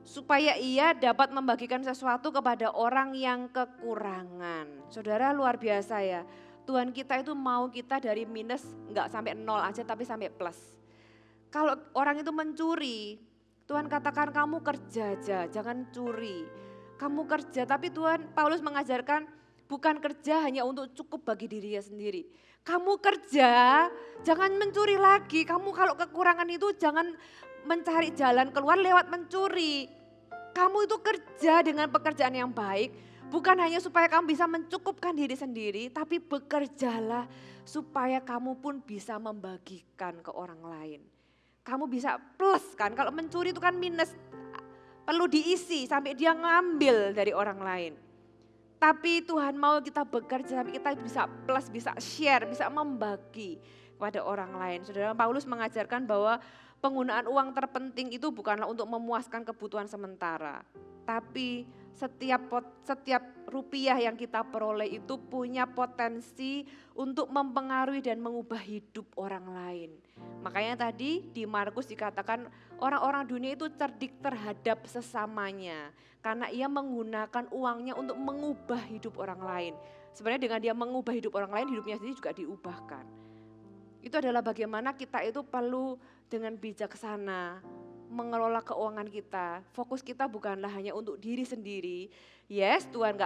Supaya ia dapat membagikan sesuatu kepada orang yang kekurangan. Saudara luar biasa ya, Tuhan kita itu mau kita dari minus enggak sampai nol aja tapi sampai plus. Kalau orang itu mencuri, Tuhan katakan kamu kerja aja, jangan curi. Kamu kerja, tapi Paulus mengajarkan bukan kerja hanya untuk cukup bagi dirinya sendiri. Kamu kerja, jangan mencuri lagi. Kamu kalau kekurangan itu jangan mencari jalan keluar lewat mencuri. Kamu itu kerja dengan pekerjaan yang baik, bukan hanya supaya kamu bisa mencukupkan diri sendiri, tapi bekerjalah supaya kamu pun bisa membagikan ke orang lain. Kamu bisa plus kan, kalau mencuri itu kan minus, perlu diisi sampai dia ngambil dari orang lain. Tapi Tuhan mau kita bekerja, tapi kita bisa plus, bisa share, bisa membagi kepada orang lain. Saudara, Paulus mengajarkan bahwa penggunaan uang terpenting itu bukanlah untuk memuaskan kebutuhan sementara. Tapi setiap rupiah yang kita peroleh itu punya potensi untuk mempengaruhi dan mengubah hidup orang lain. Makanya tadi di Markus dikatakan orang-orang dunia itu cerdik terhadap sesamanya. Karena ia menggunakan uangnya untuk mengubah hidup orang lain. Sebenarnya dengan dia mengubah hidup orang lain, hidupnya sendiri juga diubahkan. Itu adalah bagaimana kita itu perlu dengan bijaksana mengelola keuangan kita. Fokus kita bukanlah hanya untuk diri sendiri. Yes, Tuhan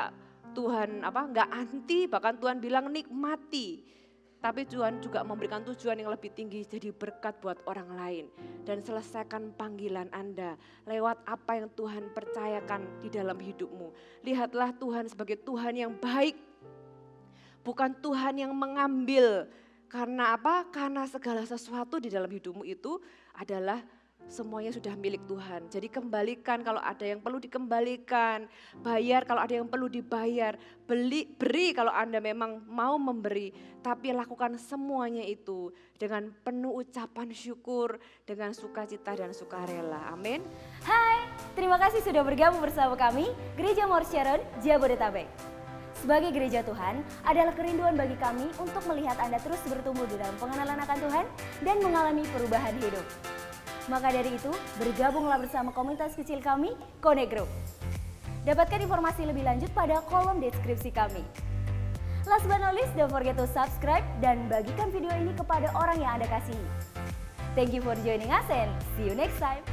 nggak anti, bahkan Tuhan bilang nikmati. Tapi Tuhan juga memberikan tujuan yang lebih tinggi, jadi berkat buat orang lain. Dan selesaikan panggilan Anda lewat apa yang Tuhan percayakan di dalam hidupmu. Lihatlah Tuhan sebagai Tuhan yang baik, bukan Tuhan yang mengambil. Karena apa? Karena segala sesuatu di dalam hidupmu itu adalah semuanya sudah milik Tuhan. Jadi kembalikan kalau ada yang perlu dikembalikan, bayar kalau ada yang perlu dibayar, beri kalau Anda memang mau memberi, tapi lakukan semuanya itu dengan penuh ucapan syukur, dengan sukacita dan sukarela. Amin. Hai, terima kasih sudah bergabung bersama kami, Gereja More Sharon, Jabodetabek. Sebagai gereja Tuhan, adalah kerinduan bagi kami untuk melihat Anda terus bertumbuh di dalam pengenalan akan Tuhan dan mengalami perubahan hidup. Maka dari itu, bergabunglah bersama komunitas kecil kami, Connect Group. Dapatkan informasi lebih lanjut pada kolom deskripsi kami. Last but not least, don't forget to subscribe dan bagikan video ini kepada orang yang Anda kasihi. Thank you for joining us and see you next time.